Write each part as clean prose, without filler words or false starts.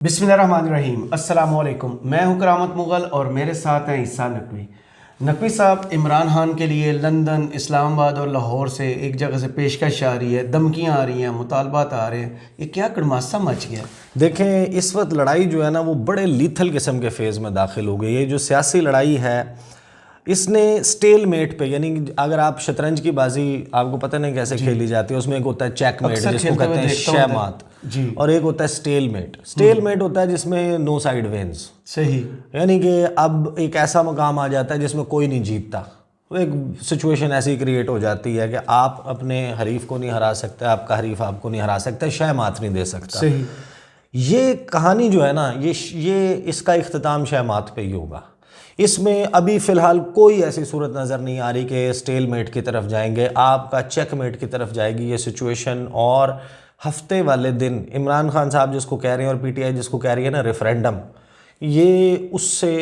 بسم اللہ الرحمن الرحیم، السلام علیکم۔ میں ہوں کرامت مغل اور میرے ساتھ ہیں عیسیٰ نقوی۔ نقوی صاحب، عمران خان کے لیے لندن، اسلام آباد اور لاہور سے ایک جگہ سے پیشکش آ رہی ہے، دھمکیاں آ رہی ہیں، مطالبات آ رہے ہیں، یہ کیا کڑماسا مچ گیا؟ دیکھیں، اس وقت لڑائی جو ہے نا وہ بڑے لیتھل قسم کے فیز میں داخل ہو گئی ہے۔ یہ جو سیاسی لڑائی ہے اس نے سٹیل میٹ پہ، یعنی اگر آپ شطرنج کی بازی آپ کو پتہ نہیں کیسے کھیلی جاتی ہے، اس میں ایک ہوتا ہے چیک میٹ جس کو کہتے ہیں شہ مات، اور ایک ہوتا ہے سٹیل میٹ۔ سٹیل میٹ ہوتا ہے جس میں نو سائیڈ وینز، صحیح، یعنی کہ اب ایک ایسا مقام آ جاتا ہے جس میں کوئی نہیں جیتتا۔ ایک سچویشن ایسی کریٹ ہو جاتی ہے کہ آپ اپنے حریف کو نہیں ہرا سکتے، آپ کا حریف آپ کو نہیں ہرا سکتا، شہ مات نہیں دے سکتا۔ صحیح۔ یہ کہانی جو ہے نا یہ اس کا اختتام شہ مات پہ ہی ہوگا۔ اس میں ابھی فی الحال کوئی ایسی صورت نظر نہیں آ رہی کہ سٹیل میٹ کی طرف جائیں گے، آپ کا چیک میٹ کی طرف جائے گی یہ سچویشن۔ اور ہفتے والے دن عمران خان صاحب جس کو کہہ رہے ہیں اور پی ٹی آئی جس کو کہہ رہی ہے نا ریفرینڈم، یہ اس سے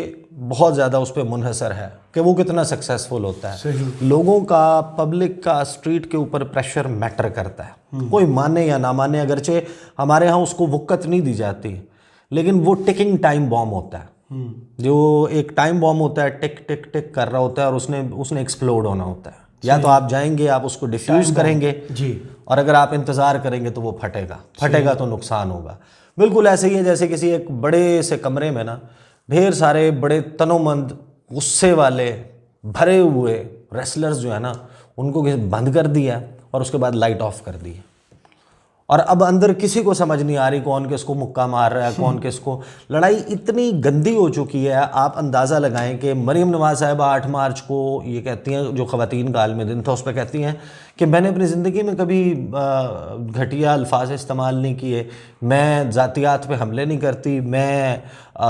بہت زیادہ اس پہ منحصر ہے کہ وہ کتنا سکسیسفل ہوتا ہے۔ لوگوں کا، پبلک کا اسٹریٹ کے اوپر پریشر میٹر کرتا ہے، کوئی مانے یا نہ مانے۔ اگرچہ ہمارے ہاں اس کو وقت نہیں دی جاتی، لیکن وہ ٹکنگ ٹائم بام ہوتا ہے، جو ایک ٹائم بام ہوتا ہے، ٹک ٹک ٹک کر رہا ہوتا ہے اور اس نے ایکسپلوڈ ہونا ہوتا ہے۔ یا تو آپ جائیں گے، آپ اس کو ڈیفیوز کریں گے، اور اگر آپ انتظار کریں گے تو وہ پھٹے گا تو نقصان ہوگا۔ بالکل ایسے ہی ہے جیسے کسی ایک بڑے سے کمرے میں نا ڈھیر سارے بڑے تنومند غصے والے بھرے ہوئے ریسلرز جو ہے نا ان کو بند کر دیا اور اس کے بعد لائٹ آف کر دی، اور اب اندر کسی کو سمجھ نہیں آ رہی کون کس کو مکہ مار رہا ہے، کون کس کو۔ لڑائی اتنی گندی ہو چکی ہے، آپ اندازہ لگائیں کہ مریم نواز صاحبہ 8 مارچ کو یہ کہتی ہیں، جو خواتین کا عالمی دن تھا اس پہ کہتی ہیں کہ میں نے اپنی زندگی میں کبھی گھٹیا الفاظ استعمال نہیں کیے، میں ذاتیات پہ حملے نہیں کرتی، میں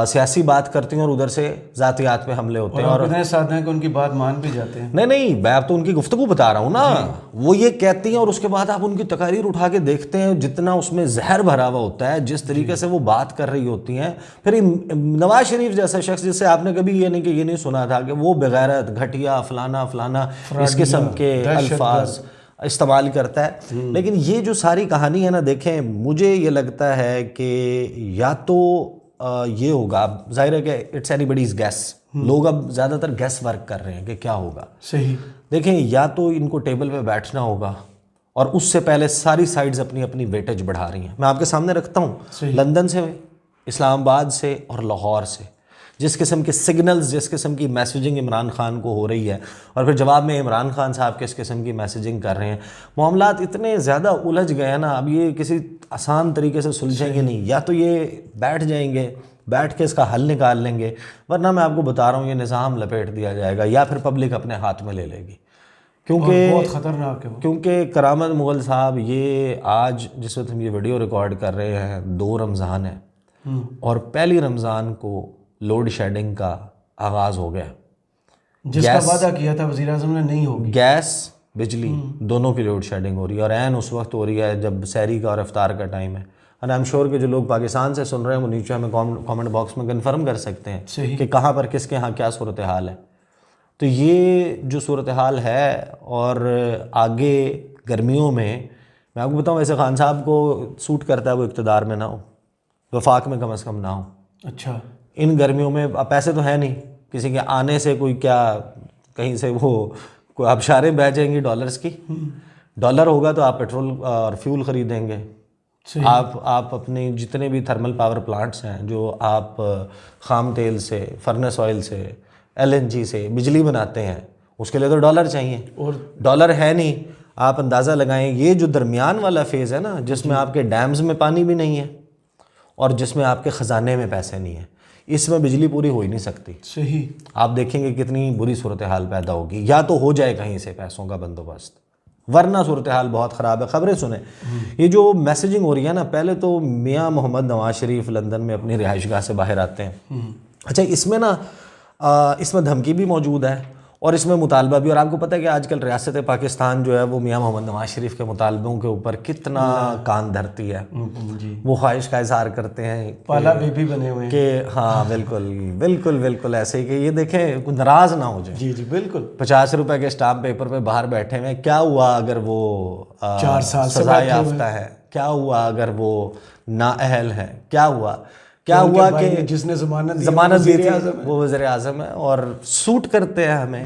سیاسی بات کرتی ہوں اور ادھر سے ذاتیات پہ حملے ہوتے ہیں، اور اتنے ساتھ ہیں کہ ان کی بات مان بھی جاتے ہیں۔ نہیں میں اب تو ان کی گفتگو بتا رہا ہوں نا، وہ یہ کہتی ہیں اور اس کے بعد آپ ان کی تقاریر اٹھا کے دیکھتے ہیں، جتنا اس میں زہر بھرا ہوا ہوتا ہے، جس طریقے سے وہ بات کر رہی ہوتی ہیں۔ پھر نواز شریف جیسا شخص جس سے آپ نے کبھی یہ نہیں سنا تھا کہ وہ بغیرت، گھٹیا، فلانا اس قسم کے الفاظ استعمال کرتا ہے۔ لیکن یہ جو ساری کہانی ہے نا، دیکھیں مجھے یہ لگتا ہے کہ یا تو یہ ہوگا، ظاہر ہے کہ اٹس اینی باڈیز گیس، لوگ اب زیادہ تر گیس ورک کر رہے ہیں کہ کیا ہوگا۔ صحیح۔ دیکھیں، یا تو ان کو ٹیبل پہ بیٹھنا ہوگا، اور اس سے پہلے ساری سائڈز اپنی اپنی ویٹیج بڑھا رہی ہیں۔ میں آپ کے سامنے رکھتا ہوں لندن سے، اسلام آباد سے اور لاہور سے جس قسم کے سگنلز، جس قسم کی میسیجنگ عمران خان کو ہو رہی ہے، اور پھر جواب میں عمران خان صاحب کس قسم کی میسیجنگ کر رہے ہیں، معاملات اتنے زیادہ الجھ گئے ہیں نا، اب یہ کسی آسان طریقے سے سلجھیں گے نہیں۔ یا تو یہ بیٹھ جائیں گے، بیٹھ کے اس کا حل نکال لیں گے، ورنہ میں آپ کو بتا رہا ہوں یہ نظام لپیٹ دیا جائے گا، یا پھر پبلک اپنے ہاتھ میں لے لے گی۔ کیونکہ بہت خطرناک ہے، کیونکہ کرامت مغل صاحب، یہ آج جس وقت ہم یہ ویڈیو ریکارڈ کر رہے ہیں 2 رمضان ہے، اور پہلی رمضان کو لوڈ شیڈنگ کا آغاز ہو گیا، جس کا وعدہ کیا تھا وزیر اعظم نے نہیں ہوگی۔ گیس بجلی دونوں کی لوڈ شیڈنگ ہو رہی ہے، اور عین اس وقت ہو رہی ہے جب سحری کا اور افطار کا ٹائم ہے۔ اور آئی ایم شیور کہ جو لوگ پاکستان سے سن رہے ہیں وہ نیچے ہمیں کامنٹ باکس میں کنفرم کر سکتے ہیں کہ کہاں پر کس کے ہاں کیا صورتحال ہے۔ تو یہ جو صورتحال ہے، اور آگے گرمیوں میں آپ کو بتاؤں، ویسے خان صاحب کو سوٹ کرتا ہے وہ اقتدار میں نہ ہو، وفاق میں کم از کم نہ ہو۔ اچھا، ان گرمیوں میں پیسے تو ہیں نہیں کسی کے آنے سے، کوئی کیا کہیں سے وہ کوئی آبشاریں بہہ جائیں گی ڈالرز کی۔ ڈالر ہوگا تو آپ پیٹرول اور فیول خریدیں گے، آپ اپنے جتنے بھی تھرمل پاور پلانٹس ہیں جو آپ خام تیل سے، فرنس آئل سے، LNG سے بجلی بناتے ہیں، اس کے لیے تو ڈالر چاہیے، اور ڈالر ہے نہیں۔ آپ اندازہ لگائیں، یہ جو درمیان والا فیز ہے نا، جس میں آپ کے ڈیمز میں پانی بھی نہیں ہے اور جس میں آپ کے خزانے میں پیسے نہیں ہیں، اس میں بجلی پوری ہو ہی نہیں سکتی۔ صحیح۔ آپ دیکھیں گے کتنی بری صورتحال پیدا ہوگی، یا تو ہو جائے کہیں سے پیسوں کا بندوبست، ورنہ صورتحال بہت خراب ہے۔ خبریں سنیں، یہ جو میسیجنگ ہو رہی ہے نا، پہلے تو میاں محمد نواز شریف لندن میں اپنی رہائش گاہ سے باہر آتے ہیں، اچھا اس میں نا اس میں دھمکی بھی موجود ہے اور اس میں مطالبہ بھی، اور آپ کو پتہ ہے کہ آج کل ریاست پاکستان جو ہے وہ میاں محمد نواز شریف کے مطالبوں کے اوپر کتنا کان دھرتی ہے۔ وہ خواہش کا اظہار کرتے ہیں، پالا بی بی بنے ہوئے ہیں کہ ہاں بالکل ایسے ہی کہ یہ دیکھیں کوئی ناراض نہ ہو جائے۔ جی بالکل۔ 50 روپے کے اسٹامپ پیپر پہ باہر بیٹھے ہوئے، کیا ہوا اگر وہ 4 سال سزا یافتہ ہے، کیا ہوا اگر وہ نااہل ہے، کیا ہوا کیا ہوا کہ جس نے ضمانت دی تھی وہ وزیر اعظم ہے اور سوٹ کرتے ہیں ہمیں،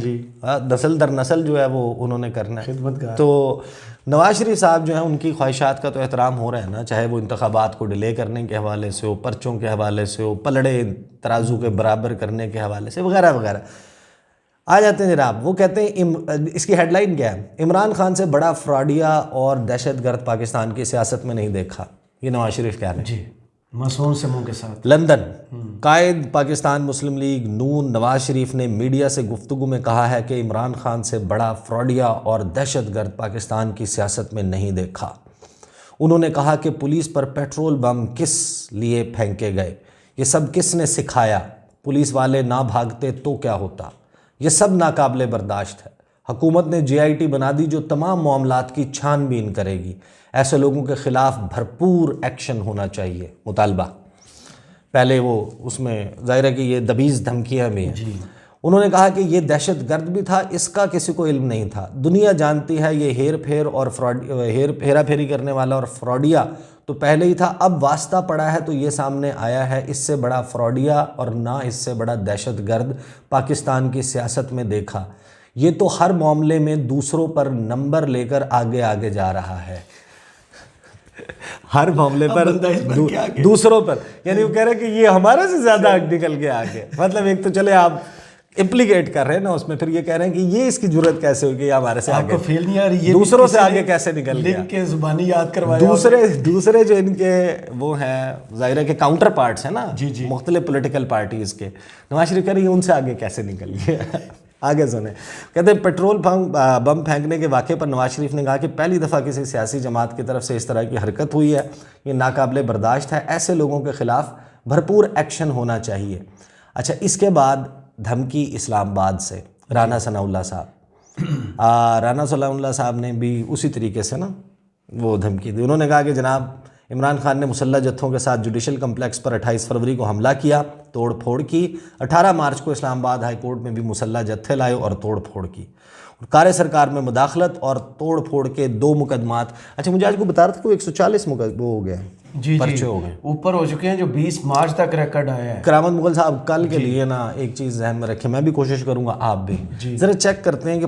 نسل در نسل جو ہے وہ انہوں نے کرنا ہے خدمتگار. تو نواز شریف صاحب جو ہیں ان کی خواہشات کا تو احترام ہو رہا ہے نا، چاہے وہ انتخابات کو ڈیلے کرنے کے حوالے سے ہو، پرچوں کے حوالے سے ہو، پلڑے ترازو کے برابر کرنے کے حوالے سے وغیرہ وغیرہ. آ جاتے ہیں جناب، وہ کہتے ہیں اس کی ہیڈ لائن کیا ہے؟ عمران خان سے بڑا فراڈیا اور دہشت گرد پاکستان کی سیاست میں نہیں دیکھا. یہ نواز شریف کہہ رہے ہیں. جی، معصوم سے منہ کے ساتھ. لندن، قائد پاکستان مسلم لیگ نون نواز شریف نے میڈیا سے گفتگو میں کہا ہے کہ عمران خان سے بڑا فراڈیا اور دہشت گرد پاکستان کی سیاست میں نہیں دیکھا. انہوں نے کہا کہ پولیس پر پیٹرول بم کس لیے پھینکے گئے، یہ سب کس نے سکھایا، پولیس والے نہ بھاگتے تو کیا ہوتا، یہ سب ناقابل برداشت ہے. حکومت نے GIT بنا دی جو تمام معاملات کی چھان بین کرے گی. ایسے لوگوں کے خلاف بھرپور ایکشن ہونا چاہیے. مطالبہ پہلے وہ اس میں ظاہر ہے کہ یہ دبیز دھمکیاں بھی ہیں. انہوں نے کہا کہ یہ دہشت گرد بھی تھا، اس کا کسی کو علم نہیں تھا. دنیا جانتی ہے یہ ہیرا پھیری کرنے والا اور فراڈیا تو پہلے ہی تھا، اب واسطہ پڑا ہے تو یہ سامنے آیا ہے. اس سے بڑا فراڈیا اور نہ اس سے بڑا دہشت گرد پاکستان کی سیاست میں دیکھا. یہ تو ہر معاملے میں دوسروں پر نمبر لے کر آگے جا رہا ہے. ہر معاملے پر دوسروں پر، یعنی وہ کہہ رہے ہیں کہ یہ ہمارے سے زیادہ نکل کے آگے. مطلب ایک تو چلے آپ امپلیکیٹ کر رہے ہیں نا اس میں، پھر یہ کہہ رہے ہیں کہ یہ اس کی جرت کیسے ہوئی کہ یہ ہمارے سے آگے، فیل نہیں آ رہی، دوسروں سے آگے کیسے نکل گیا، لکھ کے زبانی یاد کروایا. دوسرے جو ان کے وہ ہیں ظاہر ہے کہ کاؤنٹر پارٹس ہیں نا مختلف پولیٹیکل پارٹیز کے، نواز شریف کہہ رہے ہیں ان سے آگے کیسے نکل گیا. آگے سنیں، کہتے ہیں پیٹرول بم پھینکنے کے واقعے پر نواز شریف نے کہا کہ پہلی دفعہ کسی سیاسی جماعت کی طرف سے اس طرح کی حرکت ہوئی ہے، یہ ناقابل برداشت ہے. ایسے لوگوں کے خلاف بھرپور ایکشن ہونا چاہیے. اچھا، اس کے بعد دھمکی اسلام آباد سے رانا ثناء اللہ صاحب. رانا ثناء اللہ صاحب نے بھی اسی طریقے سے نا وہ دھمکی دی. انہوں نے کہا کہ جناب عمران خان نے مسلح جتھوں کے ساتھ جوڈیشل کمپلیکس پر 28 فروری کو حملہ کیا، توڑ پھوڑ کی. 18 مارچ کو اسلام آباد ہائی کورٹ میں بھی مسلح جتھے لائے اور توڑ پھوڑ کی. کار سرکار میں مداخلت اور توڑ پھوڑ کے 2 مقدمات. اچھا، مجھے آج کو بتا رہا تھا کہ 140 وہ ہو گئے ہیں، پرچے ہو گئے، اوپر ہو چکے ہیں، جو 20 مارچ تک ریکارڈ آیا ہے. کرامت مغل صاحب کل کے لیے نا ایک چیز ذہن میں رکھیں، میں بھی کوشش کروں گا آپ بھی ذرا چیک کرتے ہیں کہ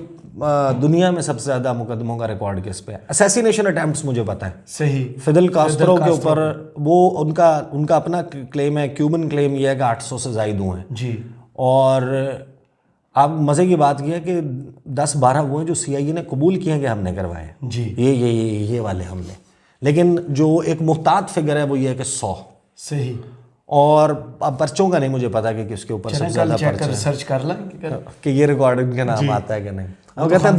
دنیا میں سب سے زیادہ مقدموں کا ریکارڈ کس پہ ہے. اسیسینیشن اٹیمپٹس مجھے پتہ ہے، صحیح، فیڈل کاسٹرو کے اوپر. وہ ان کا اپنا کلیم ہے، کیوبن کلیم یہ ہے کہ 800 سے زائد ہوئے ہیں. جی، اور آپ مزے کی بات یہ ہے کہ 10-12 وہ ہیں جو CIA نے قبول کیے ہیں کہ ہم نے کروائے ہیں. جی، یہ والے حملے. لیکن جو ایک محتاط فگر ہے وہ یہ ہے کہ 100. صحیح. اور اب پرچوں کا نہیں مجھے پتا کہ کس کے اوپر سب سے زیادہ پرچے ہیں، سرچ کر لیں کہ یہ ریکارڈ ان کا نام آتا ہے کہ نہیں. وہ کہتے ہیں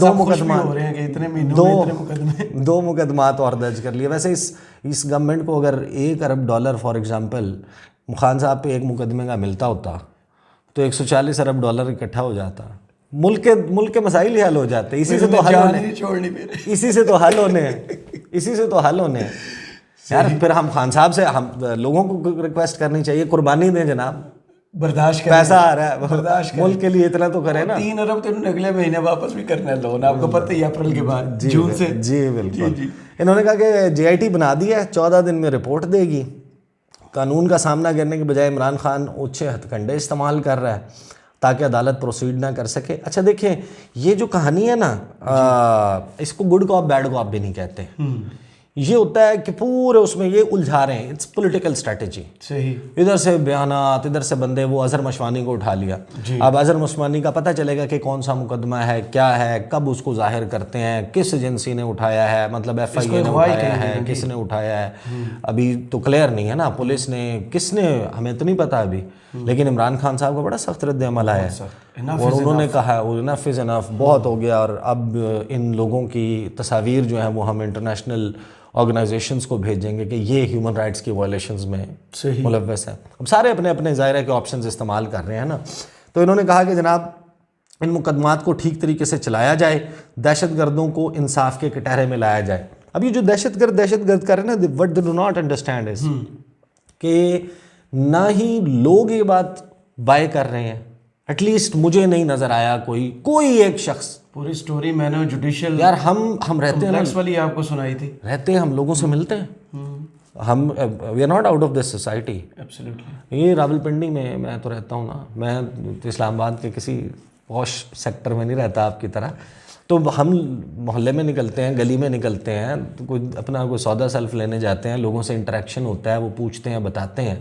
2 مقدمات اور درج کر لیے. ویسے اس گورنمنٹ کو اگر $1 ارب فار ایگزامپل خان صاحب پہ ایک مقدمے کا ملتا ہوتا تو $140 ارب اکٹھا ہو جاتا، ملک کے مسائل ہی حل ہو جاتے. اسی سے تو حل ہونے یار. پھر ہم خان صاحب سے ہم لوگوں کو ریکویسٹ کرنی چاہیے قربانی دیں جناب، برداشت کریں، پیسہ آ رہا ہے برداشت ملک کے لیے اتنا تو کریں نا. 3 ارب تو انہوں نے اگلے مہینے واپس بھی کرنا ہے لون، آپ کو پتہ ہی اپریل کے بعد، جون سے. جی بالکل. انہوں نے کہا کہ GIT بنا دی ہے، 14 دن میں رپورٹ دے گی. قانون کا سامنا کرنے کے بجائے عمران خان اونچے ہتھ کنڈے استعمال کر رہا ہے تاکہ عدالت پروسیڈ نہ کر سکے. اچھا دیکھیں، یہ جو کہانی ہے نا، اس کو گڈ کاپ بیڈ کاپ بھی نہیں کہتے. یہ ہوتا ہے کہ پورے اس میں یہ الجھا رہے ہیں، اٹس پولیٹیکل اسٹریٹجی. صحیح، ادھر سے بیانات، ادھر سے بندے. وہ اظہر مشوانی کو اٹھا لیا. اب اظہر مشوانی کا پتہ چلے گا کہ کون سا مقدمہ ہے، کیا ہے، کب اس کو ظاہر کرتے ہیں، کس ایجنسی نے اٹھایا ہے، مطلب FIA نے اٹھایا ہے، کس نے اٹھایا ہے. ابھی تو کلیئر نہیں ہے نا، پولیس نے کس نے، ہمیں تو نہیں پتا ابھی. لیکن عمران خان صاحب کا بڑا سخت رد عمل آیا ہے اور انہوں نے کہا انف از انف، بہت ہو گیا. اور اب ان لوگوں کی تصاویر جو ہیں وہ ہم انٹرنیشنل آرگنائزیشنز کو بھیجیں گے کہ یہ ہیومن رائٹس کی وائلیشنز میں ملوث ہیں. اب سارے اپنے اپنے ظاہر ہے کہ آپشنز استعمال کر رہے ہیں نا. تو انہوں نے کہا کہ جناب ان مقدمات کو ٹھیک طریقے سے چلایا جائے، دہشت گردوں کو انصاف کے کٹہرے میں لایا جائے. اب یہ جو دہشت گرد کر رہے ہیں نا، what they do not understand is کہ نہ ہی لوگ یہ بات بائی کر رہے ہیں. ایٹ لیسٹ مجھے نہیں نظر آیا کوئی ایک شخص. پوری سٹوری میں نے جوڈیشل یار ہم رہتے ہیں والی آپ کو سنائی تھی، رہتے ہیں، ہم لوگوں سے ملتے ہیں. ہم we are not out of this society. Absolutely. یہ راولپنڈی میں میں تو رہتا ہوں نا, میں تو اسلام آباد کے کسی پوش سیکٹر میں نہیں رہتا آپ کی طرح. تو ہم محلے میں نکلتے ہیں, گلی میں نکلتے ہیں, کوئی اپنا کوئی سودا سلف لینے جاتے ہیں, لوگوں سے انٹریکشن ہوتا ہے, وہ پوچھتے ہیں, بتاتے ہیں.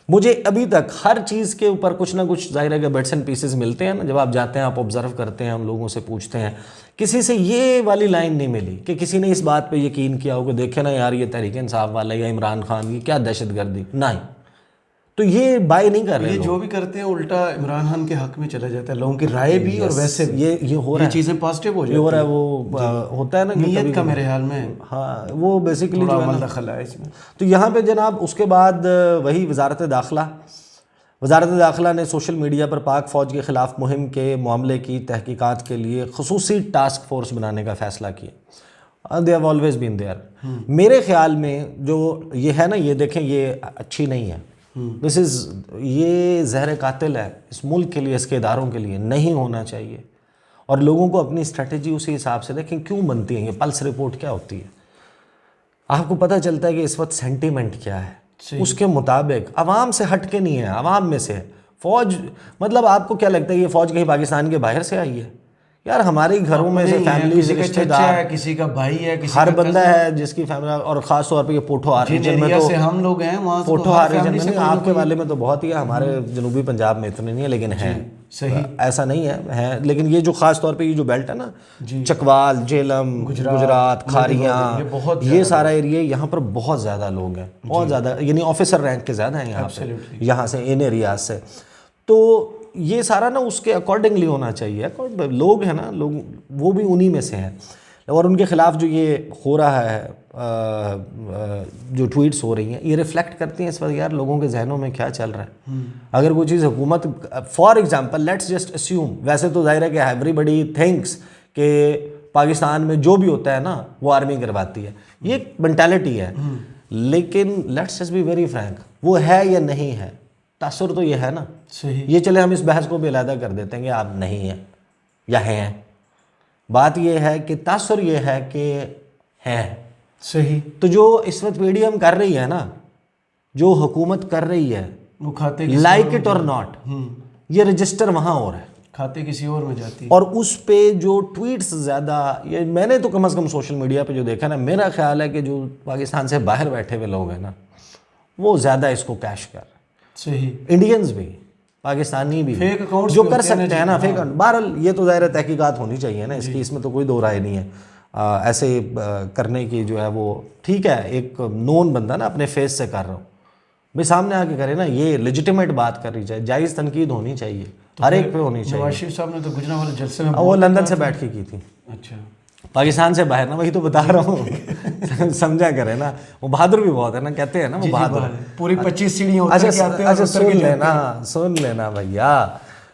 مجھے ابھی تک ہر چیز کے اوپر کچھ نہ کچھ ظاہر ہے کہ بٹس اینڈ پیسز ملتے ہیں نا, جب آپ جاتے ہیں آپ آبزرو کرتے ہیں, ہم لوگوں سے پوچھتے ہیں. کسی سے یہ والی لائن نہیں ملی کہ کسی نے اس بات پہ یقین کیا ہو کہ دیکھیں نا یار یہ تحریک انصاف والا یا عمران خان کی کیا دہشت گردی, نہیں. تو یہ بائی نہیں کر رہے یہ لوگ. جو بھی کرتے ہیں الٹا عمران خان کے حق میں چلا جاتا ہے, لوگوں کی رائے بھی اور ویسے بھی یہ ہو رہا یہ ہے, چیزیں پازیٹیو ہو یہ ہو جاتی رہا ہے. وہ ہوتا ہے نا کہ نیت کا میرے خیال میں ہاں وہ بیسیکلی تھوڑا جو ہے عمل نا. دخل ہے اس میں. تو یہاں پہ جناب اس کے بعد وہی وزارت داخلہ نے سوشل میڈیا پر پاک فوج کے خلاف مہم کے معاملے کی تحقیقات کے لیے خصوصی ٹاسک فورس بنانے کا فیصلہ کیا. They have always been there. میرے خیال میں جو یہ ہے نا, یہ دیکھیں یہ اچھی نہیں ہے. یہ زہر قاتل ہے اس ملک کے لیے, اس کے اداروں کے لیے نہیں ہونا چاہیے. اور لوگوں کو اپنی اسٹریٹجی اسی حساب سے دیکھیں کیوں بنتی ہیں. یہ پلس رپورٹ کیا ہوتی ہے, آپ کو پتہ چلتا ہے کہ اس وقت سینٹیمنٹ کیا ہے, اس کے مطابق عوام سے ہٹ کے نہیں ہے, عوام میں سے ہے. فوج مطلب آپ کو کیا لگتا ہے یہ فوج کہیں پاکستان کے باہر سے آئی ہے؟ یار ہمارے گھروں میں سے فیملیز, رشتے دار, کسی کا بھائی ہے, ہر بندہ ہے جس کی فیملی, اور خاص طور پہ یہ پوٹھوہار ریجن میں تو ہم لوگ ہیں وہاں پوٹھوہار ریجن میں, آپ کے والے میں تو بہت ہی ہے, ہمارے جنوبی پنجاب میں اتنے نہیں ہے لیکن ہیں. صحیح, ایسا نہیں ہے لیکن یہ جو خاص طور پہ یہ جو بیلٹ ہے نا, چکوال, جیلم, گجرات, کھاریاں, یہ سارا ایریا, یہاں پر بہت زیادہ لوگ ہیں, بہت زیادہ, یعنی آفیسر رینک کے زیادہ ہیں یہاں پہ, یہاں سے ان ایریاز سے. تو یہ سارا نا اس کے اکارڈنگلی ہونا چاہیے. لوگ ہیں نا, لوگ وہ بھی انہی میں سے ہیں, اور ان کے خلاف جو یہ ہو رہا ہے, جو ٹویٹس ہو رہی ہیں, یہ ریفلیکٹ کرتی ہیں اس وقت یار لوگوں کے ذہنوں میں کیا چل رہا ہے. اگر کوئی چیز حکومت, for example let's just assume, ویسے تو ظاہر ہے کہ ایوری بڈی تھنکس کہ پاکستان میں جو بھی ہوتا ہے نا وہ آرمی کرواتی ہے, یہ ایک مینٹالٹی ہے. لیکن let's just be very frank, وہ ہے یا نہیں ہے, تاثر تو یہ ہے نا. صحیح, یہ چلے ہم اس بحث کو بھی علیحدہ کر دیتے ہیں کہ آپ نہیں ہیں یا ہیں. بات یہ ہے کہ تاثر یہ ہے کہ ہیں. صحیح. تو جو اس وقت پی ڈی ایم کر رہی ہے نا, جو حکومت کر رہی ہے, وہ کھاتے لائک اٹ اور ناٹ, یہ رجسٹر وہاں ہو رہا ہے, کھاتے کسی اور میں جاتی ہے. اور اس پہ جو ٹویٹس زیادہ, یہ میں نے تو کم از کم سوشل میڈیا پہ جو دیکھا نا, میرا خیال ہے کہ جو پاکستان سے باہر بیٹھے ہوئے لوگ ہیں نا, وہ زیادہ اس کو کیش کر رہے ہیں. صحیح. انڈینز بھی, پاکستانی بھی, فیک اکاؤنٹس جو کر سکتے ہیں نا فیک اکاؤنٹ. بہرحال یہ تو ظاہر تحقیقات ہونی چاہیے نا اس کی, اس میں تو کوئی دو رائے نہیں ہے. ایسے کرنے کی جو ہے وہ ٹھیک ہے, ایک نون بندہ نا اپنے فیس سے کر رہا ہوں, بھائی سامنے آ کے کرے نا, یہ لیجیٹیمیٹ بات کرنی چاہیے, جائز تنقید ہونی چاہیے, ہر ایک پہ ہونی چاہیے. نواز شریف صاحب نے تو گجرانوالے جلسے میں وہ لندن سے بیٹھ کے کی تھی. اچھا, پاکستان سے باہر نا, وہی تو بتا رہا ہوں, سمجھا کرے نا. وہ بہادر بھی بہت ہے نا, کہتے ہیں نا وہ بہادر, پوری 25 سیڑھیاں اتر کے آتے ہیں. اچھا سن لینا بھیا,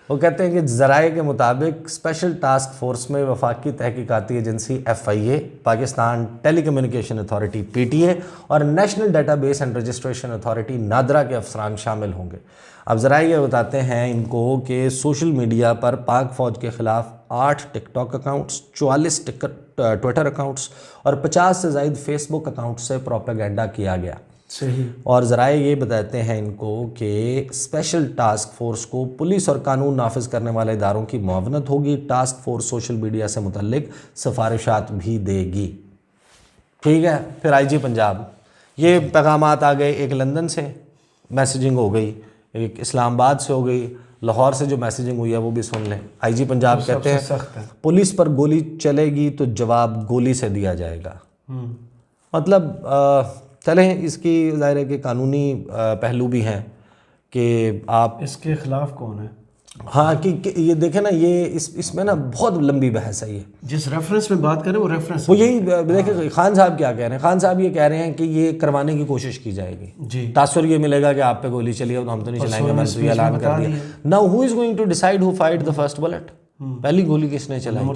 وہ کہتے ہیں کہ ذرائع کے مطابق اسپیشل ٹاسک فورس میں وفاقی تحقیقاتی ایجنسی FIA, پاکستان ٹیلی کمیونیکیشن اتھارٹی PTA اور national data base and registration authority NADRA کے افسران شامل ہوں گے. اب ذرائع یہ بتاتے ہیں ان کو کہ سوشل میڈیا پر پاک فوج کے خلاف 8 ٹک ٹاک اکاؤنٹس, 44 ٹویٹر اکاؤنٹس اور 50 سے زائد فیس بک اکاؤنٹ سے پروپیگنڈا کیا گیا. صحیح. اور ذرائع یہ بتاتے ہیں ان کو کہ اسپیشل ٹاسک فورس کو پولیس اور قانون نافذ کرنے والے اداروں کی معاونت ہوگی. ٹاسک فورس سوشل میڈیا سے متعلق سفارشات بھی دے گی. ٹھیک ہے. پھر IG پنجاب, یہ پیغامات آ گئے, ایک لندن سے میسیجنگ ہو گئی, ایک اسلام آباد سے ہو گئی, لاہور سے جو میسیجنگ ہوئی ہے وہ بھی سن لیں. IG پنجاب کہتے ہیں پولیس پر گولی چلے گی تو جواب گولی سے دیا جائے گا. مطلب چلیں, اس کی ظاہر ہے کہ قانونی پہلو بھی ہیں کہ آپ اس کے خلاف کون ہے. ہاں کہ یہ دیکھیں نا, یہ اس میں نا بہت لمبی بحث ہے. یہ جس ریفرنس میں بات کریں وہ ریفرنس وہ یہی دیکھیں, خان صاحب کیا کہہ رہے ہیں. خان صاحب یہ کہہ رہے ہیں کہ یہ کروانے کی کوشش کی جائے گی. جی, تاثر یہ ملے گا کہ آپ پہ گولی چلی ہے تو ہم تو نہیں چلائیں گے, میں نے تو یہ اعلان کر دیا. Now who is going to decide who fired the first bullet. پہلی گولی کس نے چلائی,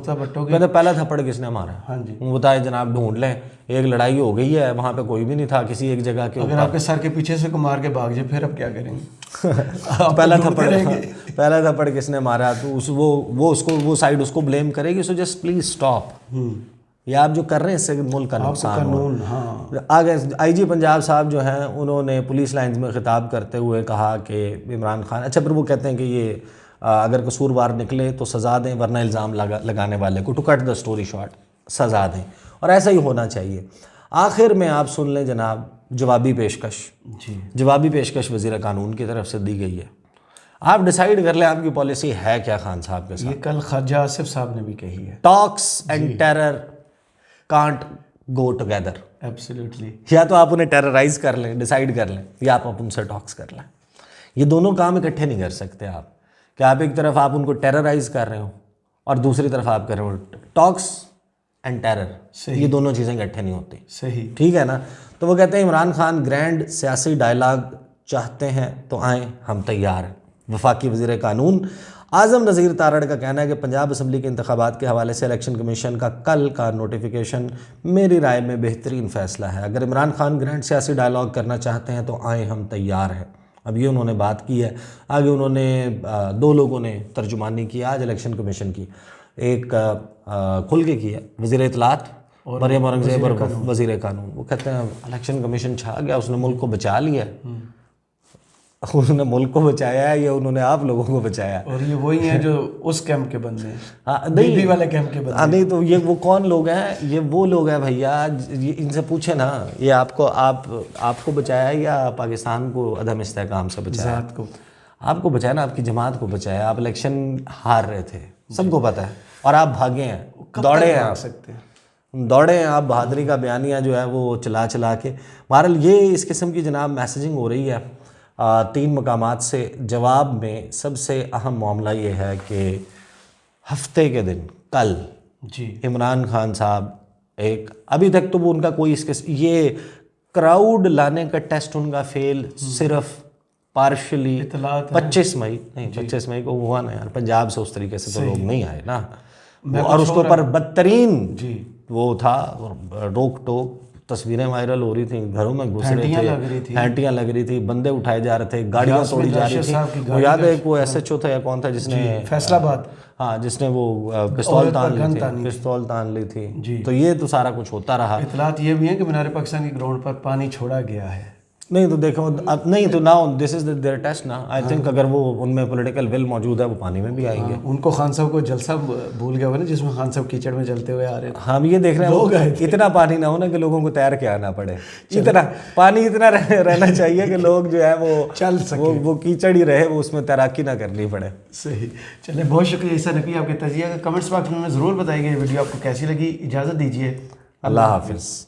کہتے پہلا تھپڑ کس نے مارا. ہاں جی, بتائے جناب, ڈھونڈ لیں. ایک لڑائی ہو گئی ہے, وہاں پہ کوئی بھی نہیں تھا کسی ایک جگہ کے اگر آپ کے سر کے پیچھے سے کو مار کے بھاگ جائے پھر اب کیا کریں گے. پہلا تھپڑ کس نے مارا تو وہ اس کو وہ سائڈ اس کو بلیم کرے گی. So just please stop. یہ آپ جو کر رہے ہیں اس سے ملک کا نقصان ہو قانون ہاں آگے آئی جی پنجاب صاحب جو ہیں انہوں نے پولیس لائنز میں خطاب کرتے ہوئے کہا کہ عمران خان اچھا پھر وہ کہتے ہیں کہ یہ اگر قصوروار نکلے تو سزا دیں ورنہ الزام لگانے والے کو to cut the story short سزا دیں اور ایسا ہی ہونا چاہیے. آخر میں آپ سن لیں جناب جوابی پیشکش جوابی پیشکش وزیر قانون کی طرف سے دی گئی ہے. آپ ڈیسائیڈ کر لیں آپ کی پالیسی ہے کیا خان صاحب کے ساتھ. یہ کل خواجہ آصف صاحب نے بھی کہی ہے. Talks and terror can't go together. Absolutely. یا تو آپ انہیں ٹیررائز کر لیں ڈیسائیڈ کر لیں یا آپ ان سے ٹاکس کر لیں. یہ دونوں کام اکٹھے نہیں کر سکتے آپ کہ آپ ایک طرف آپ ان کو ٹیررائز کر رہے ہو اور دوسری طرف آپ کر رہے ہو ٹاکس اینڈ ٹیرر. یہ دونوں چیزیں اکٹھے نہیں ہوتی. صحیح. ٹھیک ہے نا. تو وہ کہتے ہیں عمران خان گرینڈ سیاسی ڈائلاگ چاہتے ہیں تو آئیں ہم تیار ہیں. وفاقی وزیر قانون اعظم نذیر تارڑ کا کہنا ہے کہ پنجاب اسمبلی کے انتخابات کے حوالے سے الیکشن کمیشن کا کل کا نوٹیفیکیشن میری رائے میں بہترین فیصلہ ہے. اگر عمران خان گرینڈ سیاسی ڈائلاگ کرنا چاہتے ہیں تو آئیں ہم تیار ہیں. اب یہ انہوں نے بات کی ہے. آگے انہوں نے دو لوگوں نے ترجمانی کی آج الیکشن کمیشن کی. ایک کھل کے کی ہے وزیر اطلاعات مریم اورنگزیب اور وزیر قانون. وہ کہتے ہیں الیکشن کمیشن چھا گیا اس نے ملک کو بچا لیا ہے. انہوں نے ملک کو بچایا ہے یا انہوں نے آپ لوگوں کو بچایا ہے. اور یہ وہی ہیں جو اس کیمپ کے بندے ہیں. ہاں بی بی والے کیمپ کے بندے. نہیں تو یہ وہ کون لوگ ہیں. یہ وہ لوگ ہیں بھیا ان سے پوچھیں نا یہ آپ کو بچایا ہے یا پاکستان کو عدم استحکام سے بچایا. ذات کو آپ کو بچایا نا آپ کی جماعت کو بچایا. آپ الیکشن ہار رہے تھے سب کو پتہ ہے اور آپ بھاگے ہیں دوڑے ہیں. دوڑے ہیں آپ. بہادری کا بیانیہ جو ہے وہ چلا کے بہرحال یہ اس قسم کی جناب میسیجنگ ہو رہی ہے 3 مقامات سے. جواب میں سب سے اہم معاملہ یہ ہے کہ ہفتے کے دن کل عمران خان صاحب ایک ابھی تک تو وہ ان کا کوئی یہ کراؤڈ لانے کا ٹیسٹ ان کا فیل صرف پارشلی 25 مئی کو ہوا نا یار. پنجاب سے اس طریقے سے تو لوگ نہیں آئے نا. اور اس کے اوپر بدترین وہ تھا روک ٹوک. تصویریں وائرل ہو رہی تھیں گھروں میں گھس رہے تھے ہینٹیاں لگ رہی تھی بندے اٹھائے جا رہے تھے گاڑیاں توڑی جا رہی تھیں. وہ یاد ہے وہ ایس ایچ او تھا یا کون تھا جس نے فیصل آباد ہاں جس نے وہ پستول تان لی تھی. تو یہ تو سارا کچھ ہوتا رہا. اطلاعات یہ بھی ہیں کہ مینار پاکستان کی گراؤنڈ پر پانی چھوڑا گیا ہے. نہیں تو دیکھو اب نہیں تو now this is their test نا. آئی تھنک اگر وہ ان میں پولیٹیکل ول موجود ہے وہ پانی میں بھی آئیں گے. ان کو خان صاحب کو جلسہ بھول گیا ہوا نا جس میں خان صاحب کیچڑ میں چلتے ہوئے آ رہے تھے. ہم یہ دیکھ رہے ہیں اتنا پانی نہ ہونا کہ لوگوں کو تیر کے آنا پڑے. اتنا پانی اتنا رہنا چاہیے کہ لوگ جو ہے وہ چل سکے وہ کیچڑ ہی رہے وہ اس میں تیراکی نہ کرنی پڑے. صحیح. چلیں بہت شکریہ عیسیٰ نقوی آپ کے تجزیہ کا. کمنٹس باکس میں ضرور بتائیے گا یہ ویڈیو آپ کو کیسی لگی. اجازت دیجیے. اللہ حافظ.